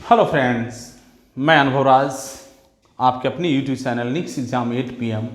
Hello friends, मैं अनुभव राज आपके अपनी यूट्यूब चैनल निक्स एग्ज़ाम 8 PM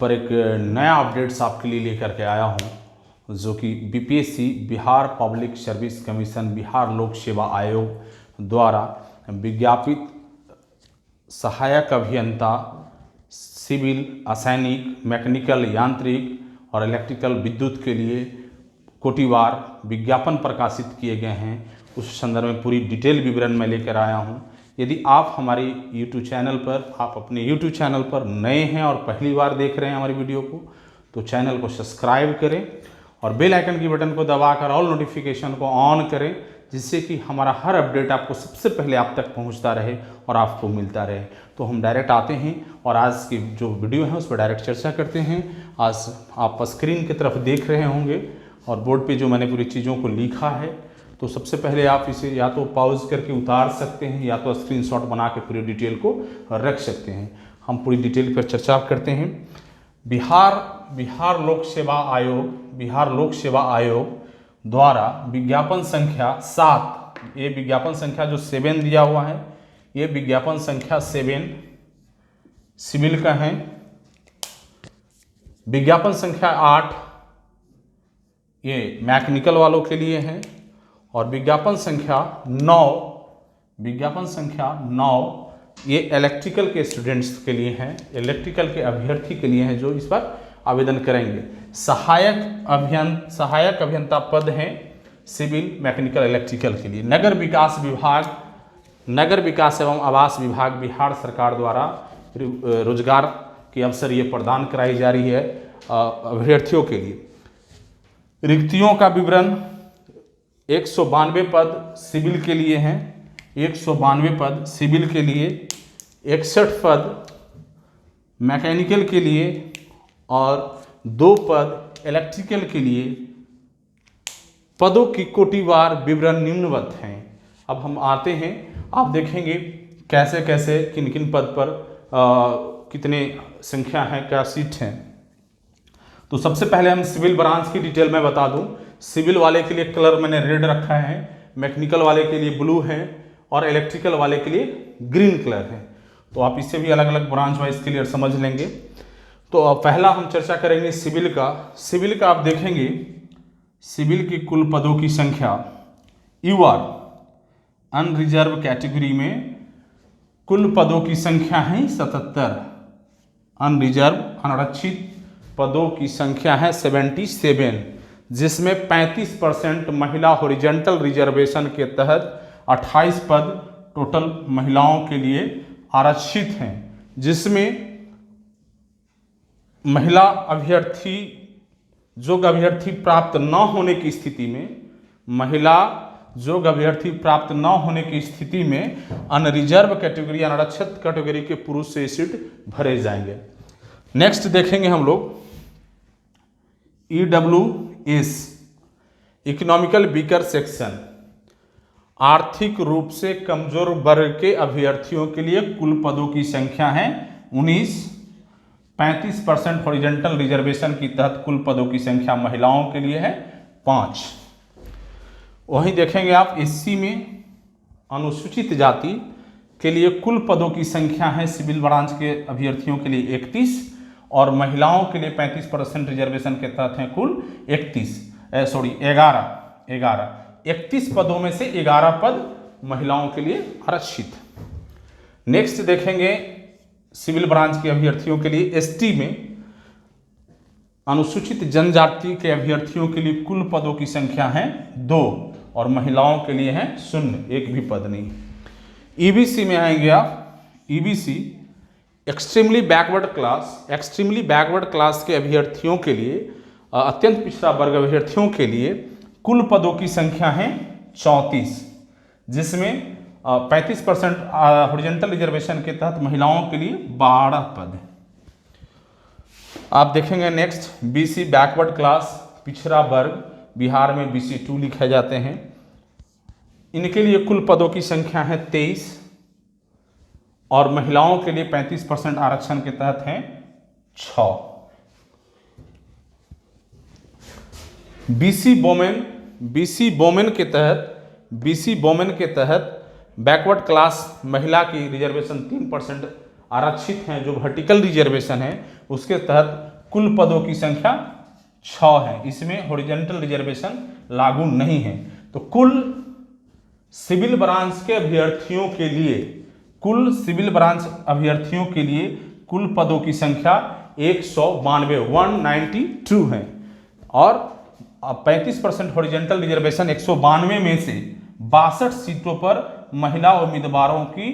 पर एक नया अपडेट्स आपके लिए लेकर के आया हूं, जो कि BPSC Bihar public service commission Bihar लोक सेवा आयोग द्वारा विज्ञापित सहायक अभियंता सिविल, असैनिक, मैकेनिकल, यांत्रिक और इलेक्ट्रिकल विद्युत के लिए कोटिवार विज्ञापन प्रकाशित किए गए हैं। उस संदर्भ में पूरी डिटेल विवरण मैं लेकर आया हूं। यदि आप हमारे यूट्यूब चैनल पर अपने यूट्यूब चैनल पर नए हैं और पहली बार देख रहे हैं हमारी वीडियो को, तो चैनल को सब्सक्राइब करें और बेल आइकन की बटन को दबाकर ऑल नोटिफिकेशन को ऑन करें, जिससे कि हमारा हर अपडेट आपको सबसे पहले आप तक पहुंचता रहे और आपको मिलता रहे। तो हम डायरेक्ट आते हैं और आज की जो वीडियो है उस पर डायरेक्ट चर्चा करते हैं। आज आप स्क्रीन की तरफ देख रहे होंगे और बोर्ड पे जो मैंने पूरी चीज़ों को लिखा है, तो सबसे पहले आप इसे या तो पॉज करके उतार सकते हैं या तो स्क्रीनशॉट बना के पूरी डिटेल को रख सकते हैं। हम पूरी डिटेल पर चर्चा करते हैं। बिहार लोक सेवा आयोग द्वारा विज्ञापन संख्या 7, ये विज्ञापन संख्या जो 7 दिया हुआ है, ये विज्ञापन संख्या 7 सिविल का है। विज्ञापन संख्या 8 ये मैकेनिकल वालों के लिए है और विज्ञापन संख्या 9 ये इलेक्ट्रिकल के स्टूडेंट्स के लिए हैं, इलेक्ट्रिकल के अभ्यर्थी के लिए हैं जो इस पर आवेदन करेंगे। सहायक अभियंता पद हैं सिविल, मैकेनिकल, इलेक्ट्रिकल के लिए। नगर विकास एवं आवास विभाग बिहार सरकार द्वारा रोजगार के अवसर ये प्रदान कराई जा रही है अभ्यर्थियों के लिए। रिक्तियों का विवरण 192 पद सिविल के लिए हैं, 192 पद सिविल के लिए, 61 पद मैकेनिकल के लिए और 2 पद इलेक्ट्रिकल के लिए। पदों की कोटिवार विवरण निम्नवत हैं। अब हम आते हैं, आप देखेंगे कैसे कैसे किन किन पद पर कितने संख्या है, क्या सीट हैं। तो सबसे पहले हम सिविल ब्रांच की डिटेल में बता दूं। सिविल वाले के लिए कलर मैंने रेड रखा है, मैकेनिकल वाले के लिए ब्लू है और इलेक्ट्रिकल वाले के लिए ग्रीन कलर है। तो आप इससे भी अलग अलग ब्रांच वाइज क्लियर समझ लेंगे। तो पहला हम चर्चा करेंगे सिविल का। सिविल का आप देखेंगे, सिविल की कुल पदों की संख्या यूआर अनरिजर्व कैटेगरी में कुल पदों की संख्या है 77। अनरिजर्व अनारक्षित पदों की संख्या है 77, जिसमें 35% महिला हॉरिजॉन्टल रिजर्वेशन के तहत 28 पद टोटल महिलाओं के लिए आरक्षित हैं, जिसमें महिला अभ्यर्थी योग्य अभ्यर्थी प्राप्त न होने की स्थिति में अनरिजर्व कैटेगरी अनारक्षित कैटेगरी के पुरुष से सीट भरे जाएंगे। नेक्स्ट देखेंगे हम लोग EWS इकोनॉमिकल वीकर सेक्शन, आर्थिक रूप से कमजोर वर्ग के अभ्यर्थियों के लिए कुल पदों की संख्या है 19। 35% हॉरिजॉन्टल रिजर्वेशन के तहत कुल पदों की संख्या महिलाओं के लिए है 5। वहीं देखेंगे आप SC में अनुसूचित जाति के लिए कुल पदों की संख्या है सिविल ब्रांच के अभ्यर्थियों के लिए 31 और महिलाओं के लिए 35% रिजर्वेशन के तहत हैं कुल 11। 31 पदों में से 11 पद महिलाओं के लिए आरक्षित। नेक्स्ट देखेंगे सिविल ब्रांच के अभ्यर्थियों के लिए ST में अनुसूचित जनजाति के अभ्यर्थियों के लिए कुल पदों की संख्या है 2 और महिलाओं के लिए है 0, एक भी पद नहीं। EBC में आएंगे आप। EBC एक्सट्रीमली बैकवर्ड क्लास के अभ्यर्थियों के लिए, अत्यंत पिछड़ा वर्ग अभ्यर्थियों के लिए कुल पदों की संख्या है 34, जिसमें 35% हॉरिजॉन्टल रिजर्वेशन के तहत महिलाओं के लिए 12 पद। आप देखेंगे नेक्स्ट BC बैकवर्ड क्लास, पिछड़ा वर्ग, बिहार में BC2 लिखे जाते हैं। इनके लिए कुल पदों की संख्या है 23 और महिलाओं के लिए 35% आरक्षण के तहत हैं 6। BC वोमेन के तहत बैकवर्ड क्लास महिला की रिजर्वेशन 3% आरक्षित हैं, जो वर्टिकल रिजर्वेशन है उसके तहत कुल पदों की संख्या 6 है। इसमें हॉरिजॉन्टल रिजर्वेशन लागू नहीं है। तो कुल सिविल ब्रांच के अभ्यर्थियों के लिए, कुल सिविल ब्रांच अभ्यर्थियों के लिए कुल पदों की संख्या 192 है और 35% हॉरिजॉन्टल रिजर्वेशन 192 में से 62 सीटों पर महिला उम्मीदवारों की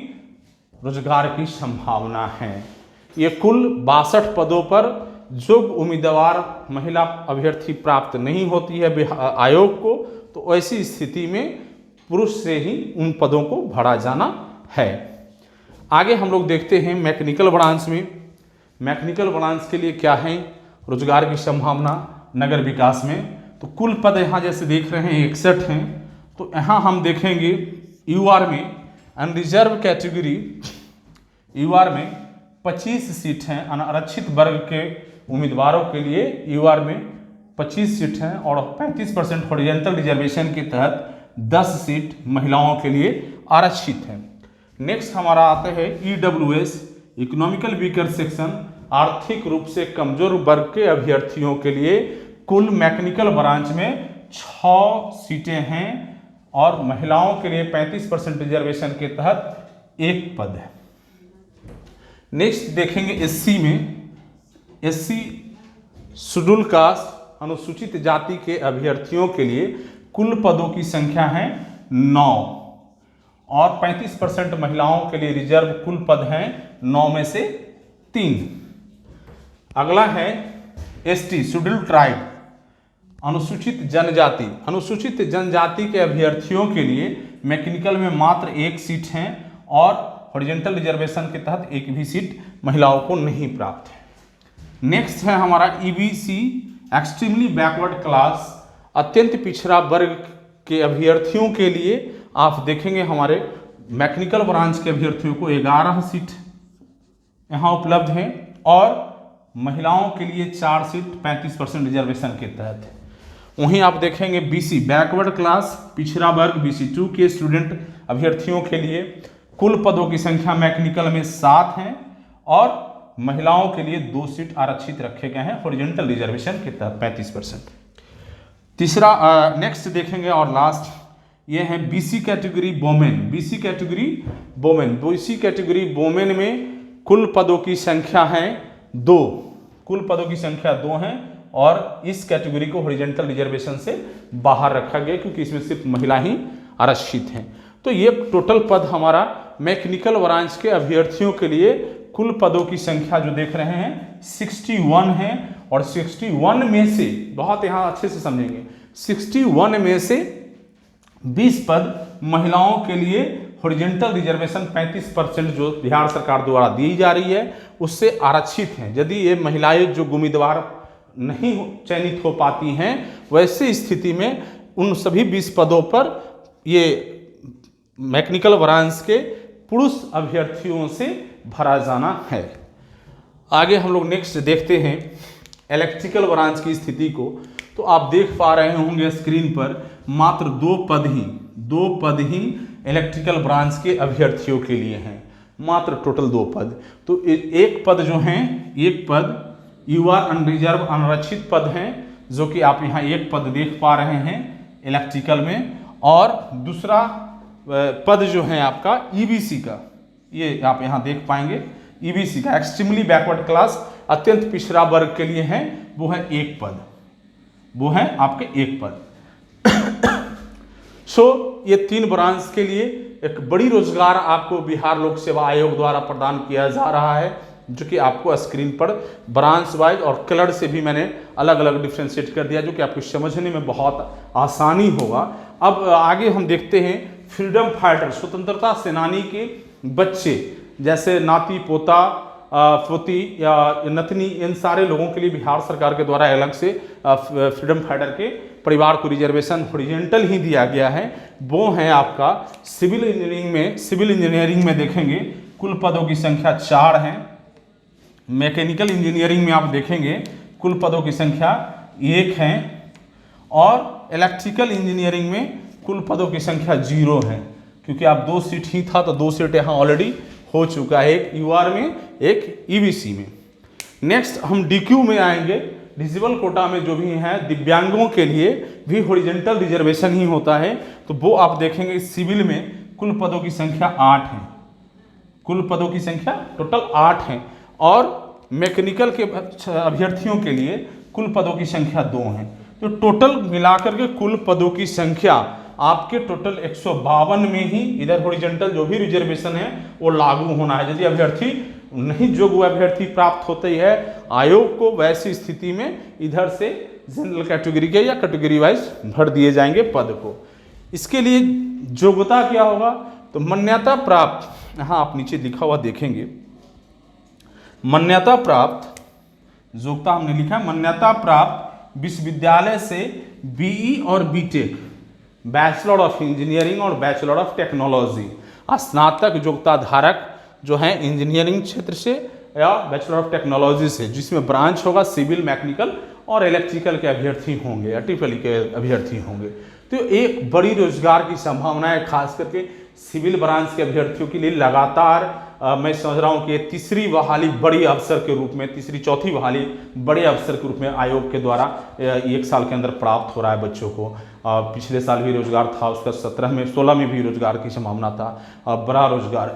रोजगार की संभावना है। ये कुल 62 पदों पर जो उम्मीदवार महिला अभ्यर्थी प्राप्त नहीं होती है आयोग को, तो ऐसी स्थिति में पुरुष से ही उन पदों को भरा जाना है। आगे हम लोग देखते हैं मैकेनिकल ब्रांच में। मैकेनिकल ब्रांच के लिए क्या है रोजगार की संभावना नगर विकास में। तो कुल पद यहाँ जैसे देख रहे हैं 61 हैं। तो यहाँ हम देखेंगे यूआर में अनरिजर्व कैटेगरी, यूआर में 25 सीट हैं। अनारक्षित वर्ग के उम्मीदवारों के लिए यूआर में 25 सीट हैं और 35% हॉरिजॉन्टल रिजर्वेशन के तहत 10 सीट महिलाओं के लिए आरक्षित हैं। नेक्स्ट हमारा आता है ईडब्ल्यूएस, इकोनॉमिकल वीकर सेक्शन, आर्थिक रूप से कमजोर वर्ग के अभ्यर्थियों के लिए कुल मैकेनिकल ब्रांच में 6 सीटें हैं और महिलाओं के लिए 35% रिजर्वेशन के तहत 1 पद है। नेक्स्ट देखेंगे एससी में। एससी शेड्यूल कास्ट अनुसूचित जाति के अभ्यर्थियों के लिए कुल पदों की संख्या है 9 और 35% महिलाओं के लिए रिजर्व कुल पद हैं 9 में से 3। अगला है एसटी शेड्यूल ट्राइब, अनुसूचित जनजाति। अनुसूचित जनजाति के अभ्यर्थियों के लिए मैकेनिकल में मात्र 1 सीट है और हॉरिजॉन्टल रिजर्वेशन के तहत 1 भी सीट महिलाओं को नहीं प्राप्त है। नेक्स्ट है हमारा ईबीसी, एक्सट्रीमली बैकवर्ड क्लास, अत्यंत पिछड़ा वर्ग के अभ्यर्थियों के लिए आप देखेंगे हमारे मैकेनिकल ब्रांच के अभ्यर्थियों को 11 सीट यहाँ उपलब्ध हैं और महिलाओं के लिए 4 सीट 35% रिजर्वेशन के तहत है। वहीं आप देखेंगे बीसी बैकवर्ड क्लास, पिछड़ा वर्ग BC2 के स्टूडेंट अभ्यर्थियों के लिए कुल पदों की संख्या मैकेनिकल में 7 हैं और महिलाओं के लिए 2 सीट आरक्षित रखे गए हैं हॉरिजॉन्टल रिजर्वेशन के तहत 35%। तीसरा नेक्स्ट देखेंगे और लास्ट ये है BC category women. BC category women, BC category women में कुल पदों की संख्या है 2, कुल पदों की संख्या 2 है और इस कैटेगरी को हॉरिजॉन्टल रिजर्वेशन से बाहर रखा गया क्योंकि इसमें सिर्फ महिला ही आरक्षित हैं। तो ये टोटल पद हमारा मैकेनिकल ब्रांच के अभ्यर्थियों के लिए कुल पदों की संख्या जो देख रहे हैं 61 है और 61 में से, बहुत यहाँ अच्छे से समझेंगे, 61 में से 20 पद महिलाओं के लिए हॉरिजॉन्टल रिजर्वेशन 35% जो बिहार सरकार द्वारा दी जा रही है उससे आरक्षित हैं। यदि ये महिलाएं जो उम्मीदवार नहीं चयनित हो पाती हैं वैसे स्थिति में उन सभी 20 पदों पर ये मैकेनिकल ब्रांच के पुरुष अभ्यर्थियों से भरा जाना है। आगे हम लोग नेक्स्ट देखते हैं इलेक्ट्रिकल ब्रांच की स्थिति को। तो आप देख पा रहे होंगे स्क्रीन पर मात्र 2 पद ही इलेक्ट्रिकल ब्रांच के अभ्यर्थियों के लिए हैं, मात्र टोटल 2 पद। तो एक पद जो हैं, एक पद यूआर अनरिजर्व अनारक्षित पद हैं जो कि आप यहाँ एक पद देख पा रहे हैं इलेक्ट्रिकल में, और दूसरा पद जो है आपका ईबीसी का, ये आप यहाँ देख पाएंगे ईबीसी का एक्सट्रीमली बैकवर्ड क्लास अत्यंत पिछड़ा वर्ग के लिए है, वो है 1 पद, वो है आपके 1 पद। ये 3 ब्रांच के लिए एक बड़ी रोजगार आपको बिहार लोक सेवा आयोग द्वारा प्रदान किया जा रहा है, जो कि आपको स्क्रीन पर ब्रांच वाइज और कलर से भी मैंने अलग अलग डिफ्रेंशिएट कर दिया, जो कि आपको समझने में बहुत आसानी होगा। अब आगे हम देखते हैं फ्रीडम फाइटर, स्वतंत्रता सेनानी के बच्चे जैसे नाती पोता पोती या नतनी, इन सारे लोगों के लिए बिहार सरकार के द्वारा अलग से फ्रीडम फाइटर के परिवार को रिजर्वेशन हॉरिजॉन्टल ही दिया गया है। वो है आपका सिविल इंजीनियरिंग में देखेंगे कुल पदों की संख्या 4 है। मैकेनिकल इंजीनियरिंग में आप देखेंगे कुल पदों की संख्या 1 है और इलेक्ट्रिकल इंजीनियरिंग में कुल पदों की संख्या 0 है। क्योंकि आप 2 सीट ही था, तो 2 सीट यहाँ ऑलरेडी हो चुका है, एक यूआर में, एक ईबीसी में। नेक्स्ट हम डीक्यू में आएंगे। डिसेबल कोटा में जो भी हैं दिव्यांगों के लिए भी हॉरिजॉन्टल रिजर्वेशन ही होता है, तो वो आप देखेंगे सिविल में कुल पदों की संख्या 8 है, कुल पदों की संख्या टोटल 8 है, और मैकेनिकल के अभ्यर्थियों के लिए कुल पदों की संख्या 2 है। तो टोटल मिलाकर के कुल पदों की संख्या आपके टोटल 152 में ही इधर हॉरिजॉन्टल जो भी रिजर्वेशन है वो लागू होना है। यदि अभ्यर्थी नहीं योग्य अभ्यर्थी प्राप्त होते ही है, आयोग को वैसी स्थिति में इधर से जनरल कैटेगरी के या कैटेगरी वाइज भर दिए जाएंगे पद को। इसके लिए योग्यता क्या होगा, तो मान्यता प्राप्त, यहाँ आप नीचे लिखा हुआ देखेंगे, मान्यता प्राप्त योग्यता हमने लिखा है, मान्यता प्राप्त विश्वविद्यालय से बीई और बीटेक, बैचलर ऑफ इंजीनियरिंग और बैचलर ऑफ टेक्नोलॉजी, स्नातक योग्यता धारक जो हैं इंजीनियरिंग क्षेत्र से या बैचलर ऑफ टेक्नोलॉजी से, जिसमें ब्रांच होगा सिविल, मैकेनिकल और इलेक्ट्रिकल के अभ्यर्थी होंगे या ट्रिपल के अभ्यर्थी होंगे। तो एक बड़ी रोजगार की संभावना है, खास करके सिविल ब्रांच के अभ्यर्थियों के लिए लगातार मैं समझ रहा हूँ कि तीसरी बहाली बड़ी अवसर के रूप में, तीसरी चौथी बहाली बड़े अवसर के रूप में आयोग के द्वारा 1 साल के अंदर प्राप्त हो रहा है बच्चों को। पिछले साल भी रोजगार था, उसका 17 में 16 में भी रोजगार की संभावना था, बड़ा रोजगार।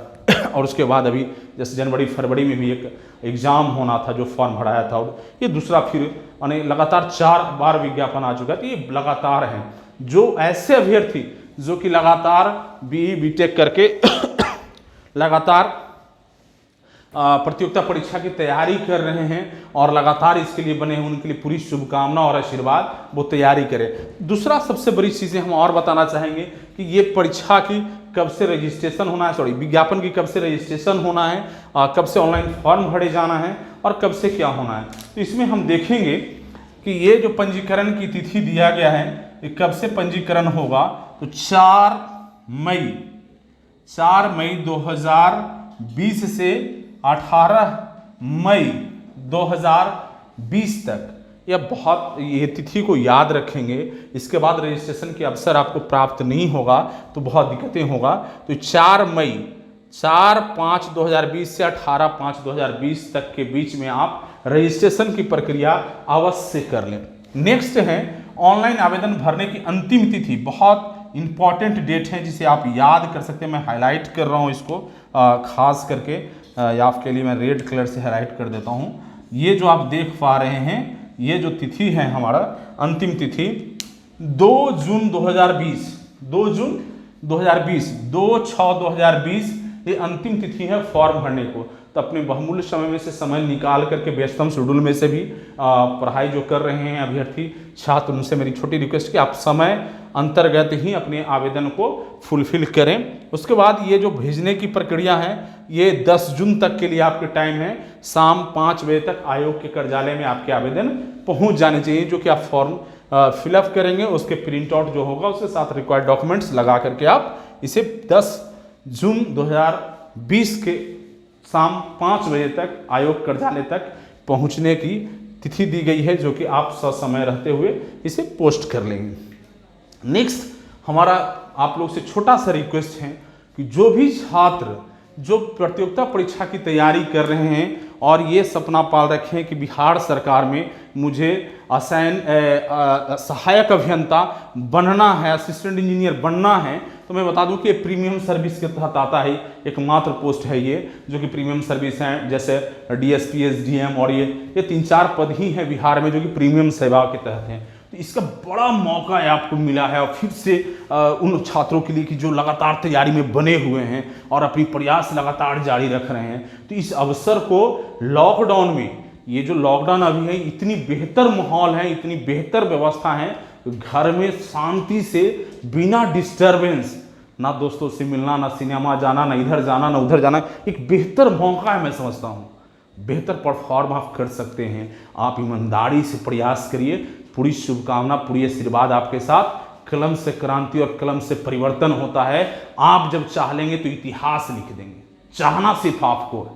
और उसके बाद अभी जैसे जनवरी फरवरी में भी एक एग्ज़ाम होना था जो फॉर्म भराया था, और ये दूसरा फिर यानी लगातार 4 बार विज्ञापन आ चुका है। तो ये लगातार हैं जो ऐसे अभ्यर्थी जो कि लगातार बीई बीटेक करके लगातार प्रतियोगिता परीक्षा की तैयारी कर रहे हैं और लगातार इसके लिए बने हैं, उनके लिए पूरी शुभकामना और आशीर्वाद, वो तैयारी करें। दूसरा सबसे बड़ी चीज़ें हम और बताना चाहेंगे कि ये परीक्षा की कब से रजिस्ट्रेशन होना है, सॉरी विज्ञापन की कब से रजिस्ट्रेशन होना है, कब से ऑनलाइन फॉर्म भरे जाना है और कब से क्या होना है। तो इसमें हम देखेंगे कि ये जो पंजीकरण की तिथि दिया गया है, ये कब से पंजीकरण होगा, तो 4 मई 2020 से 18 मई 2020 तक। ये तिथि को याद रखेंगे, इसके बाद रजिस्ट्रेशन के अवसर आपको प्राप्त नहीं होगा तो बहुत दिक्कतें होगा। तो 4/5/2020 से 18/5/2020 तक के बीच में आप रजिस्ट्रेशन की प्रक्रिया अवश्य कर लें। नेक्स्ट है ऑनलाइन आवेदन भरने की अंतिम तिथि, बहुत इंपॉर्टेंट डेट है जिसे आप याद कर सकते हैं। मैं हाईलाइट कर रहा हूँ इसको खास करके, आपके लिए मैं रेड कलर से हाईलाइट कर देता हूँ। ये जो आप देख पा रहे हैं, ये जो तिथि है हमारा अंतिम तिथि 2 जून 2020, 2/6/2020 ये अंतिम तिथि है फॉर्म भरने को। तो अपने बहुमूल्य समय में से समय निकाल करके व्यस्तम शेड्यूल में से भी पढ़ाई जो कर रहे हैं अभ्यर्थी छात्र, उनसे मेरी छोटी रिक्वेस्ट कि आप समय अंतर्गत ही अपने आवेदन को फुलफिल करें। उसके बाद ये जो भेजने की प्रक्रिया है ये 10 जून तक के लिए आपके टाइम है, शाम 5 बजे तक आयोग के कार्यालय में आपके आवेदन पहुंच जाने चाहिए। जो कि आप फॉर्म फिलअप करेंगे, उसके प्रिंट आउट जो होगा उसके साथ रिक्वायर्ड डॉक्यूमेंट्स लगा करके आप इसे 10 जून 2020 के शाम 5 बजे तक आयोग कार्यालय तक पहुंचने की तिथि दी गई है, जो कि आप ससमय रहते हुए इसे पोस्ट कर लेंगे। नेक्स्ट हमारा आप लोग से छोटा सा रिक्वेस्ट है कि जो भी छात्र जो प्रतियोगिता परीक्षा की तैयारी कर रहे हैं और ये सपना पाल रखे हैं कि बिहार सरकार में मुझे सहायक अभियंता बनना है, असिस्टेंट इंजीनियर बनना है, तो मैं बता दूं कि प्रीमियम सर्विस के तहत आता है। एकमात्र पोस्ट है ये जो कि प्रीमियम सर्विस है, जैसे डीएसपी, एसडीएम और ये 3-4 पद ही हैं बिहार में जो कि प्रीमियम सेवा के तहत हैं। तो इसका बड़ा मौका है आपको मिला है, और फिर से उन छात्रों के लिए कि जो लगातार तैयारी में बने हुए हैं और अपनी प्रयास लगातार जारी रख रहे हैं। तो इस अवसर को लॉकडाउन में, ये जो लॉकडाउन अभी है, इतनी बेहतर माहौल है, इतनी बेहतर व्यवस्था है, तो घर में शांति से बिना डिस्टर्बेंस, ना दोस्तों से मिलना, ना सिनेमा जाना, ना इधर जाना, ना उधर जाना, एक बेहतर मौका है। मैं समझता हूँ बेहतर परफॉर्म आप कर सकते हैं। आप ईमानदारी से प्रयास करिए, पूरी शुभकामना, पूरी आशीर्वाद आपके साथ। कलम से क्रांति और कलम से परिवर्तन होता है। आप जब चाह लेंगे तो इतिहास लिख देंगे। चाहना सिर्फ आपको है,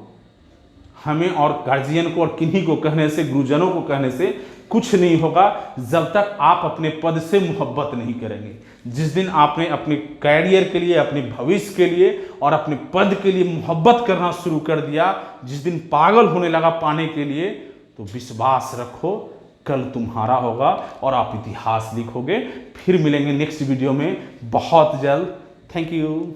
हमें और गार्जियन को और किन्हीं को कहने से, गुरुजनों को कहने से कुछ नहीं होगा जब तक आप अपने पद से मोहब्बत नहीं करेंगे। जिस दिन आपने अपने कैरियर के लिए, अपने भविष्य के लिए और अपने पद के लिए मोहब्बत करना शुरू कर दिया, जिस दिन पागल होने लगा पाने के लिए, तो विश्वास रखो कल तुम्हारा होगा और आप इतिहास लिखोगे। फिर मिलेंगे नेक्स्ट वीडियो में बहुत जल्द। Thank you.